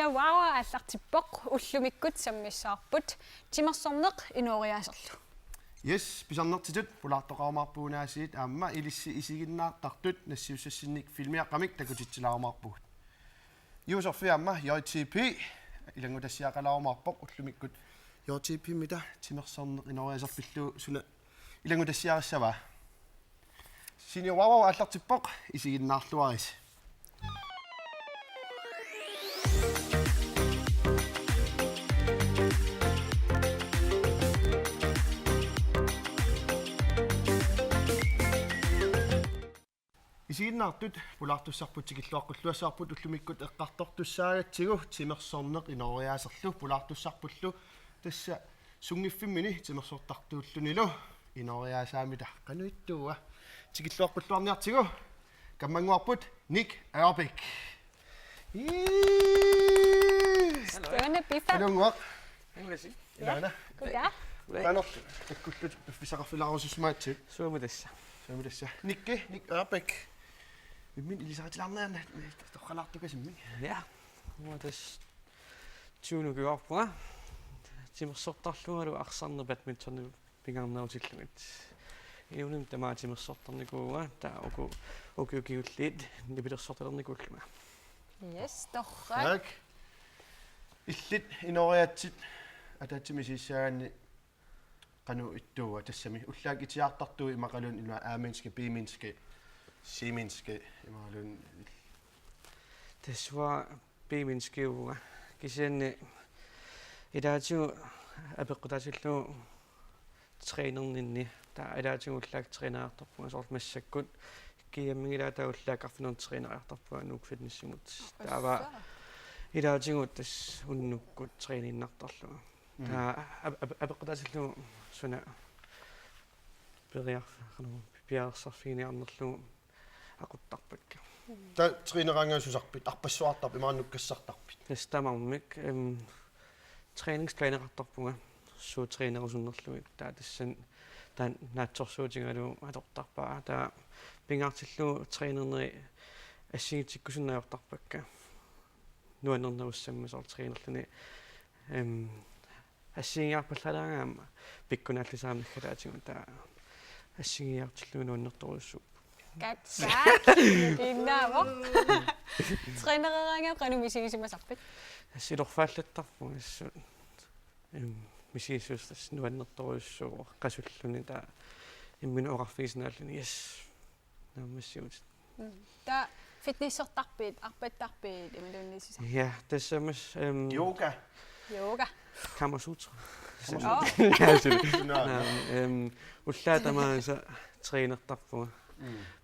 Senior Wowow аллартиппоq уллумиккут саммиссаарпут тимерсорнеq инуориаасерлу. Yes, pisarnertitut pulaartoqarumarpuunaasiit aamma ilissi isiginnaartartut nassiussassinnik filmiaqqamik takutitsilaarumarpugut. Userfiamma JTP ilangutassiaqalaarumarpoq ullumikkut JTP mida timersorneq inoriaserpillu suna ilangutassiarissava. Senior Wowow allartippoq isiginnaarluaris. Isiginnaartut pulaartussarput tikilluaqqulluasaarput ullumikkut eqqartortussaagatsigu timersorneq inoriaaserlu pulaartussarpullu tassa sungiffimmini timersortartuullunilu inoriaasaamita qanuittuua tikilluaqqulluarniartigu kammanguarput Nick Erbik. Stående bifald. Hallo. Englasi. Ilana. Goddag. Kanort takkullut pifisaqarfilarususmaatsit. Suomudessa. Suomudessa. Nick Erbik. Min ilisartilarnerna toqqalaartukasimmi. Ja. Muotas tuunukuarpua. Timersortarlualu arsarner badminton pingarnautillugit. Iunum tamaa timersortarnikuuga taa ukiulliit nipilersortalernikuulluma. Yes, torrak. Tak. Illit inoriatsit atatsimisissaanni qanu ittuuga tassami ullaak itiartartuu imaqalun ila aaminske biminske siminske imalun Teswa biminskiuga kisianni idaatiu apeqqutasillu trainerninni taa idaatiu ullaak trainerartarpunga sort massakkut kiammigilaata ullaak arfinern trainerartarpunga nuuk fitnessimut taava idaatingut tas unnukkut traininartarluga taa apeqqutasillu suna piarsarfiiniarnerlugu aquttarpakka ta trainerangasusarpit arpassuartarp imaannukkassartarpit tastamarmik træningsplanerartarpunga suu trainerusunnerluit taa tassan taan naatsorsuutigalu atortarpaa taa pingaartillu trainerneri assigitikkusunnaajortarpakka nuannernerussamma sort trainerluni ассигиарпаллалаагаама пиккунааллисаамнаггалаатигун таа ассигиартиллугу нуаннерторуссу Gatsak. Innaavo. Trainereraanga qanumisigisимасарпит. ассилорфааллаттарпуг ассу мисигиссуустас нуаннерторуссуу qasulluni таа иммину оqarfigisnaalluni yes наммассиут Та фитнессертарпит, арпаттарпит ималууннисиса. ja тассамас yoga Kamasutra. suna Ullaatamaasa trainertarpuga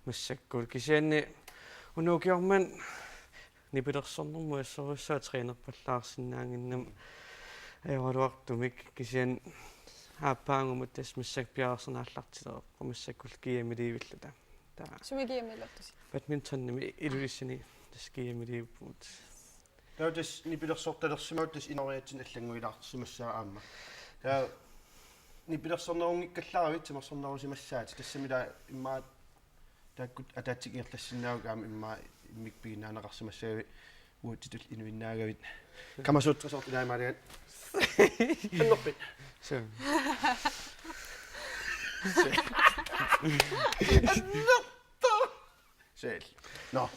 massakkul kisianni unuukiorman nipilersornermu assorussaa trainerpallaarsinnaanginnam ajoraluartumik kisian aappaangumut tas massak piaarsernaаллартилерпа massakkul kiamiliivillata taa Sumikiamillertusi. badmintonnimi ilulissani tas kiamiliivpuut Tautas nipilersortalersimaut tas inoriatsin allanguilaarsimassaa aamma. Taa nipilersornerungikkallaravit timersornerusimassaati tassamila immaa taakkut ataatsikierlassinnaaugaam immaa immikpiginaaneqarsimassaavi uutitul inuinnaagavit kamasuutrasortilaaimaalugan annerpit so sel no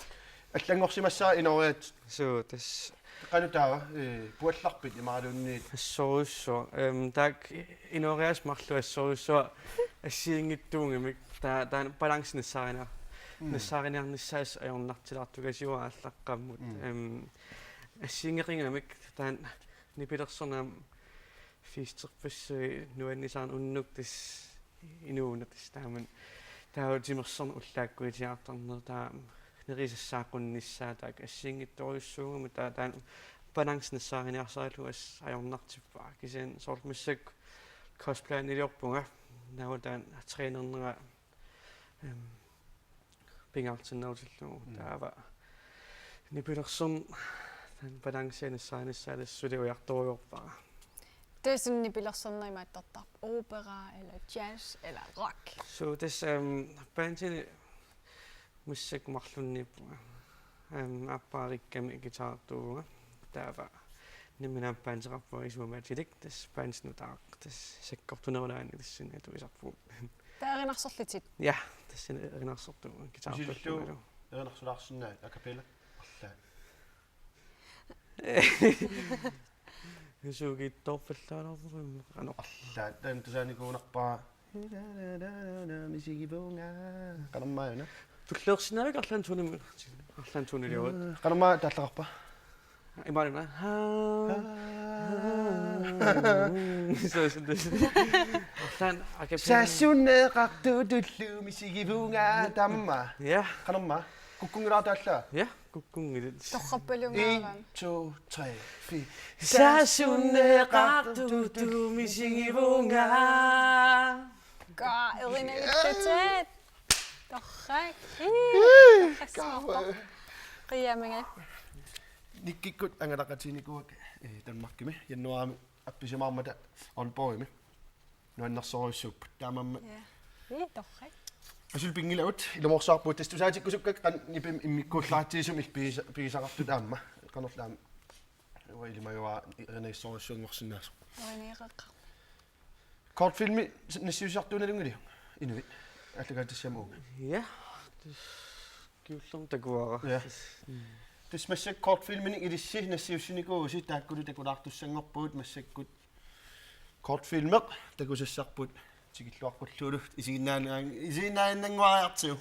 allangorsimassaa inoriat so tas qanutaa puallarpit imaaluunniit assorussua taak inoriasmarlu assorussua assiingittuungimik taa balansinessaarina nessaariniarnissaas ajornartilaartukasiua allaqqammut assiingeqingamik taan nipilersornaam fiisterpassui nuannisaan unnuk tas inuuna tas taaman tautimersorn ullaakkuitiaartarner taa nerisassaaqunnissaa taak assiingittoruissuugum taan balansinessaariniarsaalu as ajornartippaa kisian sortmissak cosplayniljorpunga nautaan trainernera pingaartinnautilugu taava nipilersorn taan balansianissaanissaalassuliujartoriorpara Tusen nipilersornerimaattartarp opera eller jazz eller rock. so tas bandini mussak marlunniippunga appaarikkami gitaartuuga taava nimminaan pansarappu isuumaatilik tas pansnutaaq tas sakkortunerulaani tassini atuisarpu Taerinarsorlitit. ja tassini erinarsortu kitaarpallu erinarsulаарsinnaat akapella arlaa suugiittorpallaanarpum qanoq arlaa taan tusaanikuunarpaa misigipunga qanermaayuna tulleersinavik arlaan tuuniliuat qanermaa taallaqarpa imaanuna arlaan akapella sassunneeqartuutullu misigipunga tamma ja qanermaa kukkungilaartaallaa ja kukkungilit Torrappalungaaraan. 1 2 3 4 sassunneeqartuutu misigivunga Gaa, erinalittatat. Torrak. Qiyaminga. nikkikkut angalaqatiinikuak tanmarkimi jannuaami appisimaarmata onpoimi nuannarsoruissuupput taamamma Torrak. asul pingilaut ilumorsaarpuut tastusaatikkasukkak qan nipim immikkuullaatiisum pigisaqartut aamma qanerlaam uilimajuaa erinaysorussuungorsinnaas Erinaqaqqa. kortfilmi nassiusartuunalungili inuit allagaatassiamuunga ja kiullum takuara ja tismassak kortfilmini ilissi nassiussinikuusi taakkulu takulaartussangorpuut massakkut kortfilmeq takusassarput tikilluaqulluulu isiinnaannanguariartiu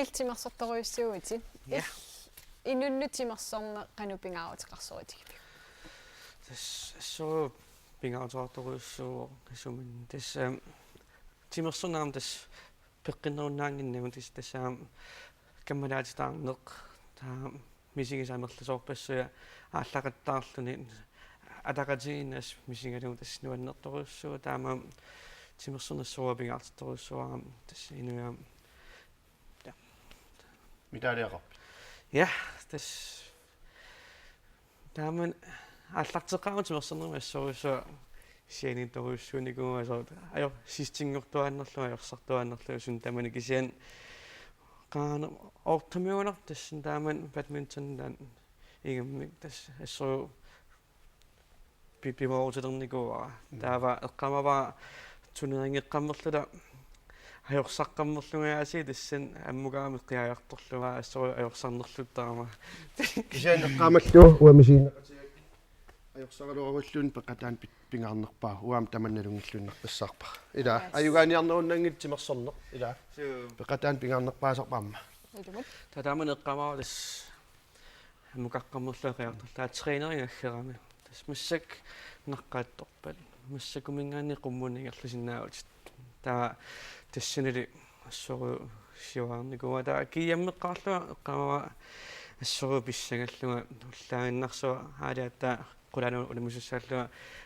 Nikkiiltimersortoruissuuti. ja Inunnutimersorne qanupingaarutiqarsoritigipi. tas so pingaartortoruissuo asumin tas timersornaam tas peqqinnerunnaanginnimu tas kammalaatitaarneq taa misigisaamerlasoorpassuya ааллақаттаарлүни атақатигиннас мисингалугу тас нуаннерторуссуа таама тимерсернассуапингаартторуссуарам тас инуяам mitaliaqarp ja тас тааман ааллартеққару тимерсернермассоруссуа сианинторуссууникуасоо аё систингортуааннерлуа аёрсартуааннерлуа сун тамани кисиан qaana ortamiunar tassin taaman badminton dan igammi tas assoo pipimoruternikuara taava eqqamava tuneringeqqammerlula ajorsaqqammerlugaasi tassan ammugaami qiajartorluga assoo ajorsarnerluttaama kisian eqqaamallu uamisiinneqatiak ajorsaraluarulluun peqataan pingaarnerpaa uam tamannalungilluunnerpassarpa ila ayugaaniarnerunnangit timersorneq ila peqataan pingaarnerpaasarpaamma tataaman eqqamava tas ammugaqqammerlua qiartorlaa traineringaggerami tas massak naqqaattorpat massakumingaanni qummuniingerlusinnaavut taa tassinili assoru siuarnikuwa taa kiiammeqqaarlua eqqamava assuru pissagalluga ullaaginnarsuа аалиатта qulanu ulimusussaalluga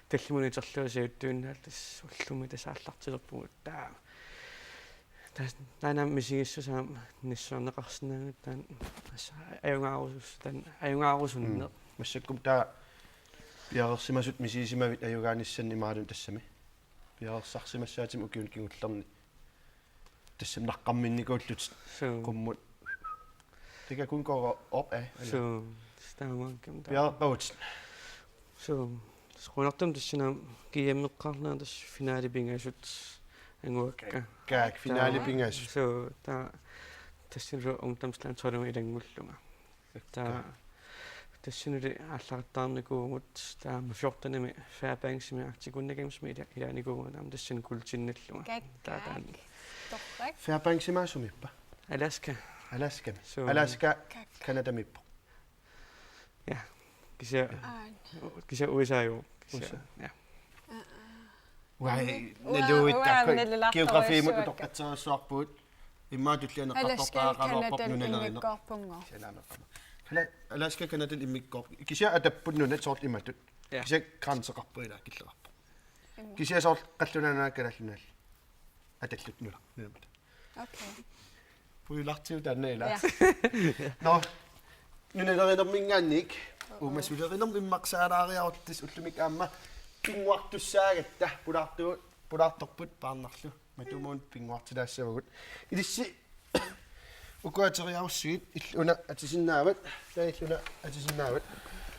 tallimuni terluasiuttuinnaal tass ullumi tasaallartilerpugut taa taanam misigissusaam nissuarneqarsinaagut taan ajungaarusus taan ajungaarusunneq массаккум таа пиарерсимасут мисисимавит аюгааниссанни маалун тассами пиарерсарсимассаатим укиун кигуллерни тассам наққарминникууллут qumмут тига кун кора оп so staamankam пиарерпавут so сконартам тассинаа кияммеққарнаа тасс финалипингаасут ангуакка каак финалипингаас so таа тассинру ungdomsland толума илангуллунга таа тассинули ааллартаарникуугут таама 14-нами Fairbanks-ми актикуннагамсми илааникуугут таама тассин култинналлунга таатаан торрак Fairbanks-имаасумиппа Alaska Alaska Канадамиппо ja кися USA-ю ja вай нэлуит географиимут утоққатсерсуарпуут иммаатуллианеққартортаараварпоқ нунанеринеқ салаамеққама Alaska Канадан иммиккор кися атаппуннуна сорт иматут кися грансеқарпуила киллеқарпо кися сорт қаллунанаа калаллунаал аталлут нула нунамат окей пуилартиу таннеила но нунанеринермингаанник умасулеринерм иммақсаалаариарутис уллумик аама пингуартуссаагатта пулаарторпут паарнарлу матумуун пингуартилаассавагут илисси укуатериаруссигит иллуна атисиннаават таиллуна атисиннаават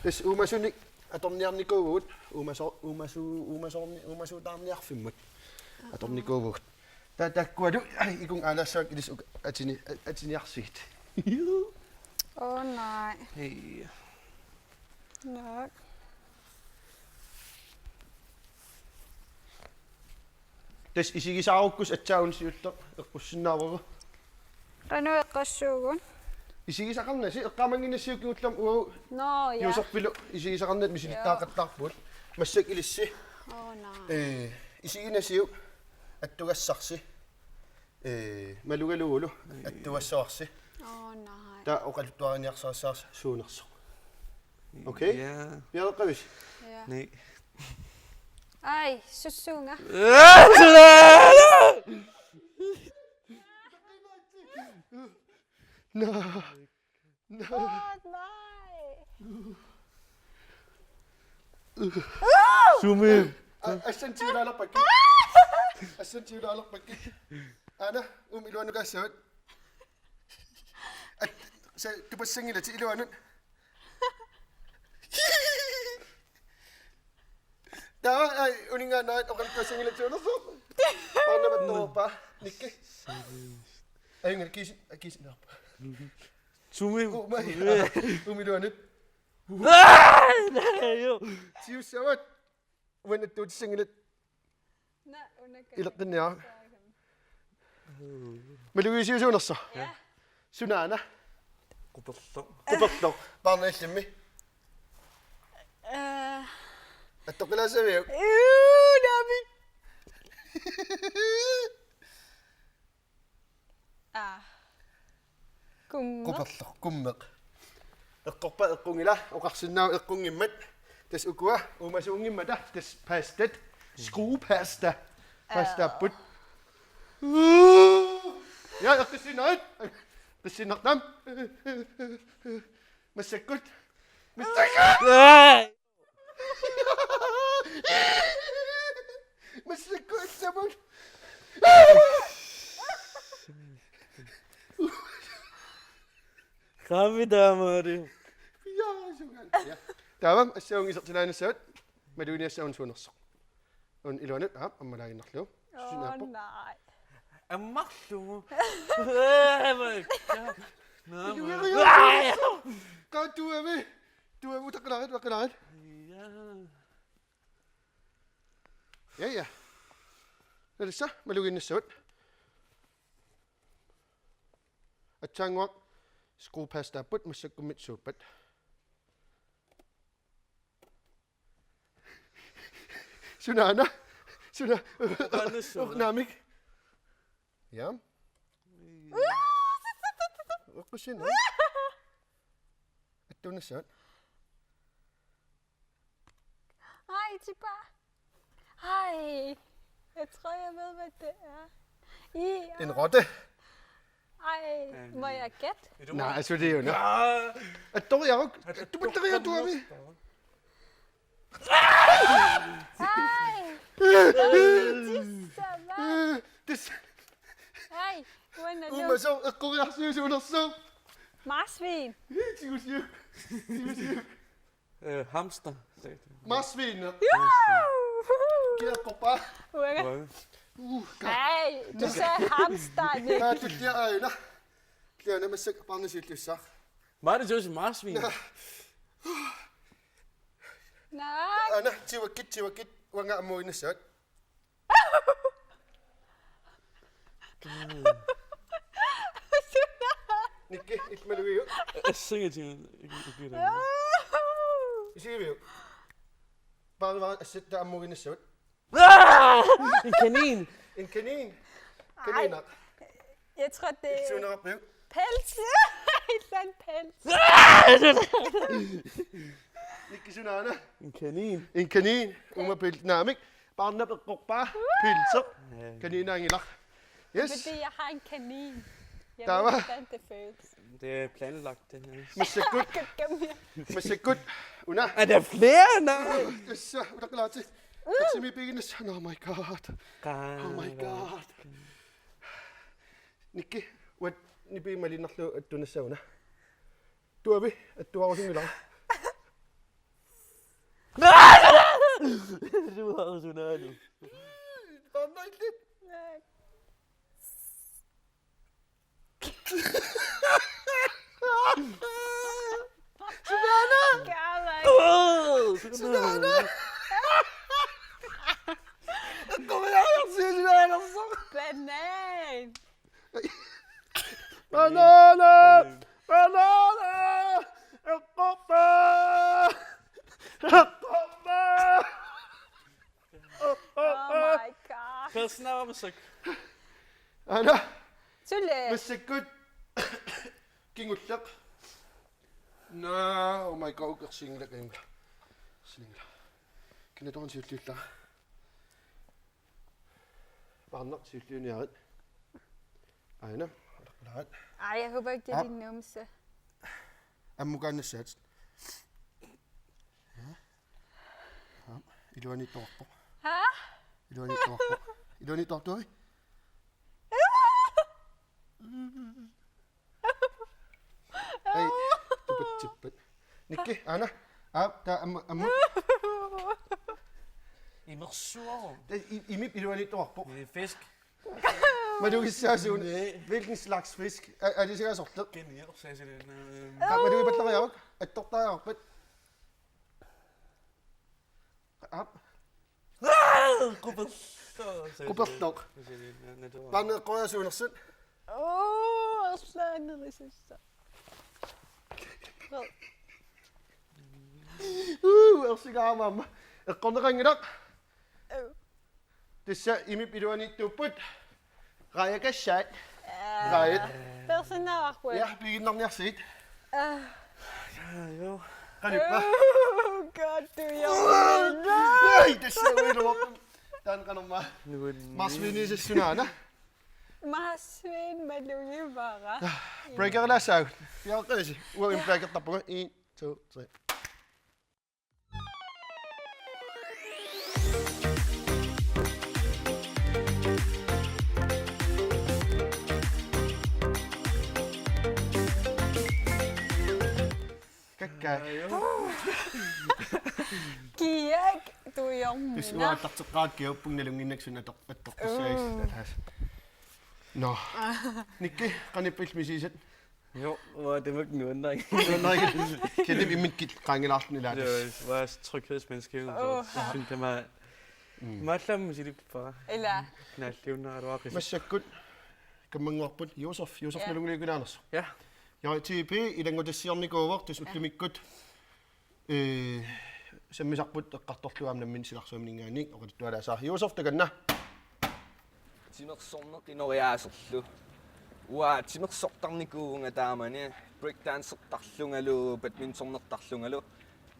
тас умасуник аторниарникуугут умасуутаарниарфиммут аторникуугут таккуалу икун алассаак илис атиниарсигит oh nej hey nok тас исигисааруккус атсаагунсиуллер эққуссиннаавага Radioa исигисақарнаси эққамангинассиуккигуллам уу no ja юусерпилу исигисақарнат мисилиттаақаттаарпут массак илисси oh nej исигинасиу аттугассарси малугалуулу аттугассоарси oh nej та оқалуттуариниарсаассаарс суунерсо окей ja пиареққавис ja nej ай сусунга no oh nej Sume ассантиулаалерпакки ассантиулаалерпакки ана илуанукаассават се тупассангилати илуанут таа ай унинганаат оқалкассангилати унерсо парнаматтоопа никки айнгер кисинаарпа Sume умилуанут тиуссават уанаттуутиссангилат nej underkast илертинниаа малугисиусуунерсо ja сунаана quperlo куперло парнаалламми аттоқилаасавиу David куперло куммеқ эққорпа эққунгила оқарсиннаа эққунгиммат тас укуа умасуунгиммата тас пастат скрупаста пастаппут я эққисинаат писсиннартам массаккут массаккут сабут Kamidamari таавам ассаунгисертилаанассаат малуиниассаун суунерсо он илуанут аммалаагиннарлу oh nej Ammarlumu qaatuami tuamu taqilaarit waqilaarit ja nalissa maluginnissuut atsaanguaq skruupaastaaput massakkummit suuppat sunaana suna uqnaamik ja uqqusina attunassaat Hej, Tippa. Hej. Jeg tror, jeg ved, hvad det er. En rotte. Ej, må jeg gætte? Nej, altså det er jo noget. At du er du bedriver du er vi. Hej. Det Hej, hvordan er men du? så at gå jeg synes under så. Marsvin. Hamster. Marsvin. Juhu! Giver på bare. Nej, du sagde hamster, Nick. Ja, det der øjne. Det er nemlig sikkert bare noget lidt sagt. Var det også marsvin? Nej. Anna, tiwakit. Hvor er måden så? Nikke, ikke med det jo. Jeg synger til hende. I siger vi jo. Bare at sætte der måden så. En kanin. En kanin. Kaniner. Jeg tror, det Ikke er sådan op, jo. pels. Et eller pels. Nikke sådan Anna. En kanin. En kanin. Umapelt nærmig. Bare når du bare pilser. Kaniner er lak. Yes. Fordi jeg har en kanin. Jeg Der ved, var- hvordan det føles. Det er planlagt, det her. Men så godt. Kom her. Men så godt. Una. Er der flere? Nej. Det er så. Der er klar til. Der er mig begge. Oh my god. Oh my god. Nikke. Hvad? Ni beder mig lige nok at du er sauna. Du er ved, at du har også en lang. Du har også noget nu. Åh nej, lidt. Kom her, jeg siger det der så. Banan. Banana! Banana! Jeg kommer! Jeg kommer! Oh my god. Hvad snakker man så? Anna, Tulle. men så godt. Ging ud op. Nå, oh my god, jeg synger det gennem. Synger. Kan jeg dog sige lidt der? Bare nok sige lidt ned. Anna, er du klar? Ej, jeg håber ikke, det er din numse. Jeg må gerne sætte. Ja. Ja. I løber ikke dog på. Hæ? I løber ikke dog på. I løber ikke dog på. Hey, tippet. Nikke, Anna. Der er Immersion. I mit i løber ikke dog på. Det er fisk. Men du kan sige, hvilken slags fisk? Er det sikkert sortet? Genial, sagde jeg det. Ja, men du er bedre jeg også. At dog der er oppe. Grupperdog. Bare ned og grød og søvner synd. Slå ned i sidste. Jeg er sikker mamma. Jeg kommer ringe dig. Det ser i mit video ikke du bud. Raja kan sjæl. Raja. Personage. Ja, bliver nok nær set. Ja, jo. Kan du bare? God, du er Nej, det ser ud op. Den kan mig. Nu er den... Marsvin i sig synana. Marsvin med løvebare. Breaker eller så. Jeg er rigtig. Hvor en breaker der på 1, 2, 3. Kaka. Kiek, du er jo Hvis du har taget ret gæv på den lunge ikke sådan at det er nå. Nikke, kan jeg pille mig sige Jo, det var ikke noget, nej. nej, kan det blive min drenge aften i lørdags. Det var også tryghedsmenneske, så jeg synes, det var meget slemme musik for. Eller? Knaldlevende, og det var Men så godt. Kan man gå på Josef med lunge ikke Anders. Ja. Jeg er TP i den går det siger ikke over, det skulle mig godt. Som jeg sagt på at kartofle om den mindste som ingen ikke, og det var der så. Josef det kan na. Tinok somnok inoriasorlu. Uа tinok sortarnikuunga taamani breakdance sortarlungalu badminton sortarlungalu.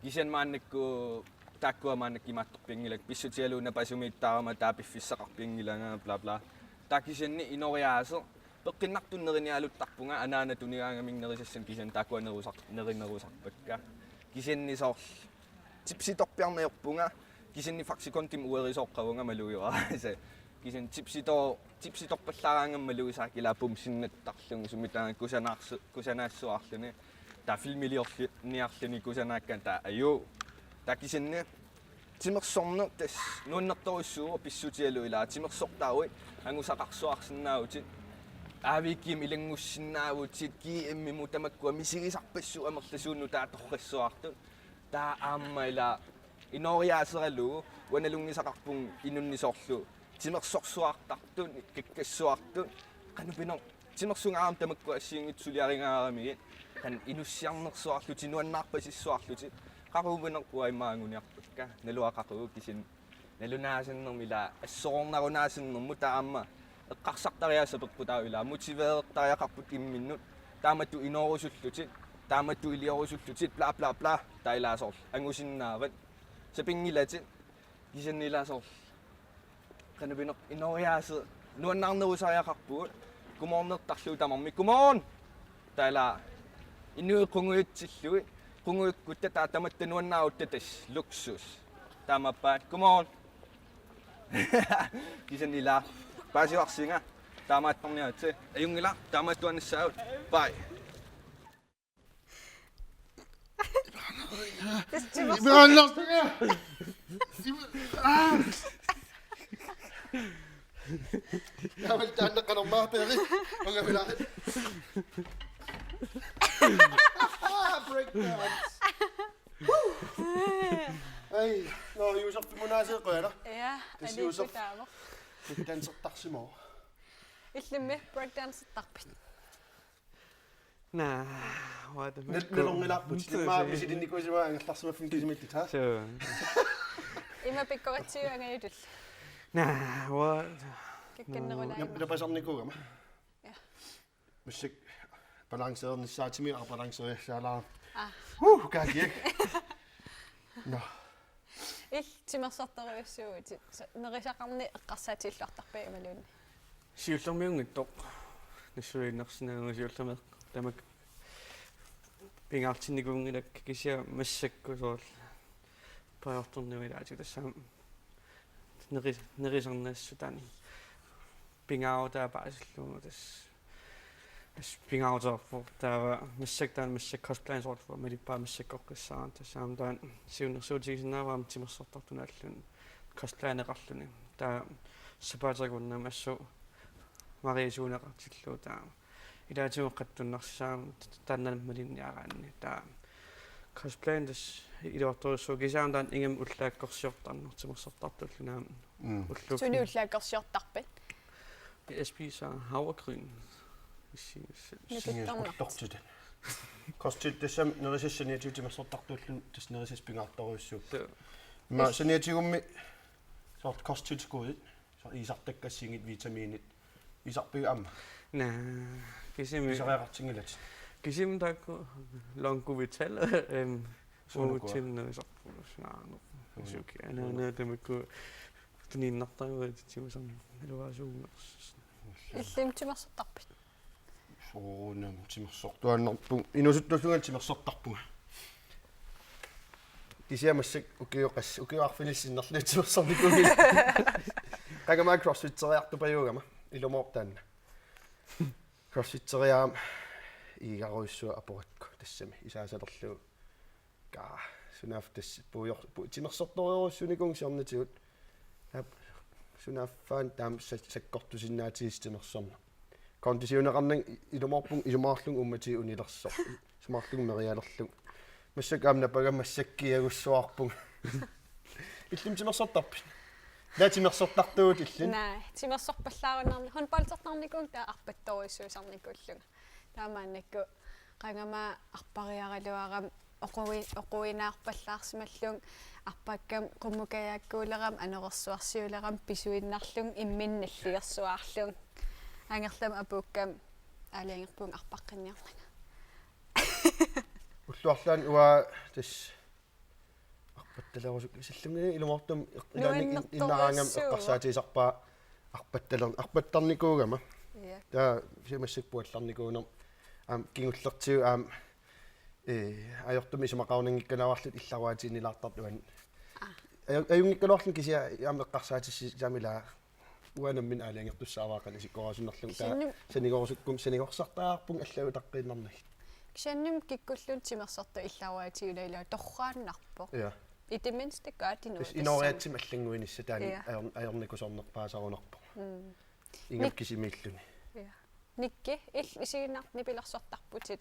Gisan maannikku taakkuamaannak imaattorpingilak pissutialuuna pasumiittaarama taapiffissaqarpingilanga bla bla takisenni inoriaaso peqqinnartunnerinialuttarpunga anaana tunigaangaminnerisassan kisan taakkuanerusarpakka kisenni soor tipsitorpiarneorpunga kisenni faksikontim uerisoqqavunga malujuaase kisen tipsitorpallaaraangammaluisaakila pumsinnattarlungu sumitaanga kusanaassuarluni ta filmiliorniarluni kusanaakkan ta ayu takisenni timersorner tas nuannertorissuuga pissutialuilaa timersortaawi angusaqarsuarsinnaavutit aaviikkiim ilangussinnaavutsit kiimmimu tamakkua misigisarpassu amerlasuunnu taatorrissuartut taa aammaila inoriaaseralu wanalungisaqarpung inunnisorlu timersorsuartartun kakkassuartun qanupinor timersungaam tamakkua assiingitsuliaringaarami kan inussiarnersuarlu tinuannaarpasissuarlutit qaruuvinerpua immaanguniarpakka naluaqaquu kisin nalunaasinnermila assoornarunaasinnermu taamma eqqarsartariaasaperputaavila motiveertariaqarput imminnut taamattu inorusullutit taamattu iliorusullutit bla bla bla tailaasorl angusinnaavat sapingilatit kisannilasorl qanupinor inoriaase nuannaarnerusariaqarpuut kumornertarluu tamarmi kumorn taila inuiqunguitsilluit qunguikkutta taatamattu nuannaauttatas luksus taamappaat kumorn kisannila paasiuarsinga taamaattorniaatse ajungila taamaattuannissaavut bye Ja, men der kan nog meget bedre. Okay, vi lader. Breakdance. Ej, nå, Josef, du må nøje sidde og gøre dig. Ja, er det ikke damer? Du danser dagsimor. Ikke med breakdance dagpit. Nah, what the Nilong nilaput. Hindi mabisi din ko siya ang taas mo fingis mit ha. So, Ima pikkoratsi ang ayudul. nah, what? Det er bare sådan, det går, man. Ja. Musik balanceret, den sagde til mig, og balanceret, så jeg lader. Kan jeg ikke? Nå. Ikke timersartaruissuut. Nerisaqarni eqqarsaatillartarpaa maluni. Siullermiungittoq nassuinnersinaagu siullermeq tamak pingaartinnikuungilak kisia massakkusoorl paajortorniuilaati tassaam nerisarnaassutani pingaavutaapaasilluungu tas pingaavutaarpu taava massaktaan massak cosplayinsoorlu malippaa massakkoqqissaan tassaam taan siunnersuutigisinnaavaam timersortartunaallun cosplayineqarluni taa sapaatakunnaam assu mariisuuneqartillu taa ilaatimeqqattunnersaam taannanammalinniaraanni taa cosplayin tas iluartorissu kisaam taan ingam ullaakkorsiortarner timersortartullunaam ulluk Suni ullaakkorsiortarpat. jeg spiser havregryn. Lortet. Kostet det som når det sådan jeg til så dagtullen det når det pingaartorissu. Ma sådan jeg til så kostet skoet. Så I sagt det singit vitaminit. I sagt am. Nej, kisim Så er tingelet. kisim tak longu vital så til noget så snart. Så kan jeg det med ku tuninnertaru til som det var så. Illim timersartarpat. Så nem timersortuannerpu. Inusuttusungan timersortarpu. Kisiamassak ukiuarfinissinnerlu timersornikumi. Kagama crossfit-teriartupajugama ilumortaan. Crossfit-teriaam igaruissua aporakku tassami isaasalerlu ka sunaftas puujor timersortoriorussunikung siornatigut sunaffaan taam sakkortusinnaatigistimersorna kondisiuneqarnang ilumorpung ilumaarlung ummati unilersor sumarlung merialerlung massakaamna pagammassakkiagussuarpung illim timersortarpit la timersortartuut illin Nej, timersorpallaarunarni honpaltertarnikung taa arpattorissuusarnikullunga. Taamaannakku qangama arpariaraluaram oquinaarpallaarsimallung arpakkam qummukayaakkuuleram anerersuarsiuleram pisuinnarlung imminnalligersuarlung angerlam apukkam aliangerpung arpaqqinniarnanga ulluarlaan uaa tas арпатталерусук силлунгини илумортум иннараангам эққарсаатисарпаа арпаттарникуугама таа симассикпуалларникуунер кингуллертиу ajortumi sumaqauningikkanavарлут илларуатиинилаартартуан аюнгиккалоорлун кися яамеққарсаатисси самила уанаммин аалиангертуссааваақани сиккорасуннарлун таа санигорсартаарпун аллагу таққииннарнаг кисанним киккуллун тимерсарта илларуатиулаила торрааннарпо det mindste gør de noget. Innovativ allingуинисса таани ajornikусорнерпаасарунарпо ингаккисимииллуни никке исигиннарни пилерсортарпутит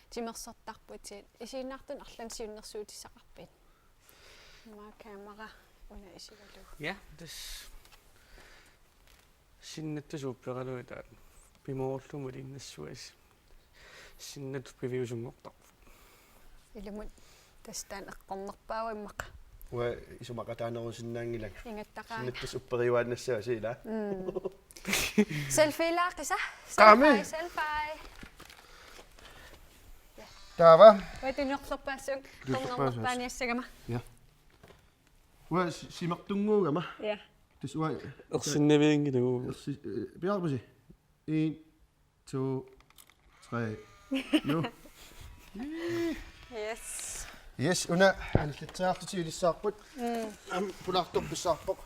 тимерсартарпутит исигиннартун арлансиуннэрсуутиссақарпит ма камера уна исигалу ja det sinnattasuuppeqaluita pimoorlumut innassuas sinnat priviusungortar илумут тастаан эққорнерпаава иммақа уа исумақатаанерусиннаангилаг ингаттақаа sinnattас upperiuaannassаа сила selfie лаақиса selfie таава ватинерсорпаассуг торнерпааниассагама ja уа симартунгуугама ja тас уа ersinnaviingiluu биарпуси 1 2 3 nu yes una аниллатсаартутиулиссаарпут пулаарторписсаарпоқ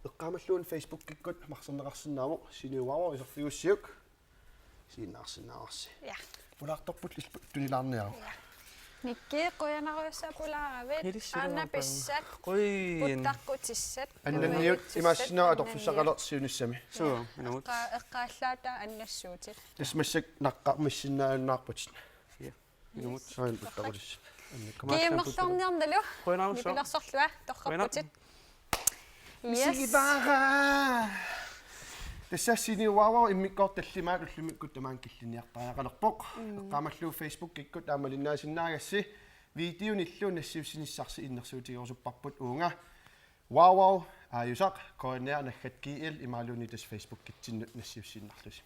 эққамаллуун Facebook киккут марсернеқарсинаавоқ синуаваа исерфигуссиук сииннаарсинаарси ja пулаарторпут тунилаарниаа никке қоянаруйссапулааравит аннаписсат qoyin puttaqqutisat аннанниут имаассинаа аторфуссақалерсиуниссами suu minut эққааллаата аннассуутит тасмассак наққармиссинаанаарпут minut саин путтақулис киимерлорниарналу qoynarusso пилерсорлуа торраппутит мисигибара тассассиниуаваа иммиккорталлимаак уллумиккут тамаан киллиниартариақалерпоқ эққамаллуу Facebook киккут аамалиннаасиннаагасси видеониллуу нассиуссиниссарси иннерсуутигорсуппарпут уунга Wowow ааюсақ KNR наггат KL имаалууни тас Facebook китсиннут нассиуссиннарлуси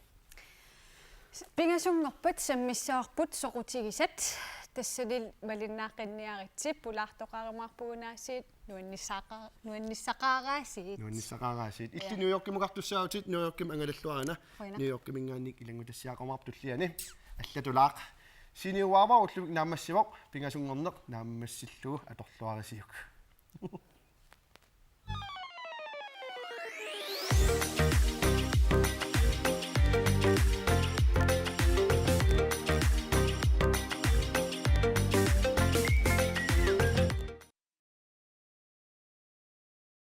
пингасунгорпут саммиссаарпут соқутигисат тассалил малиннааққинниаритсип пулаартоқаримаарпугунаасиит нуанниссақаараасиит илли ньюйоркимугартуссаутит ньюйорким ангалаллуарана ньюйоркимингаанник илангутассиақомаартуллиани аллатулаақ синиуаава уллук наамассивоқ пингасунгорнеқ наамассиллугу аторлуарисиук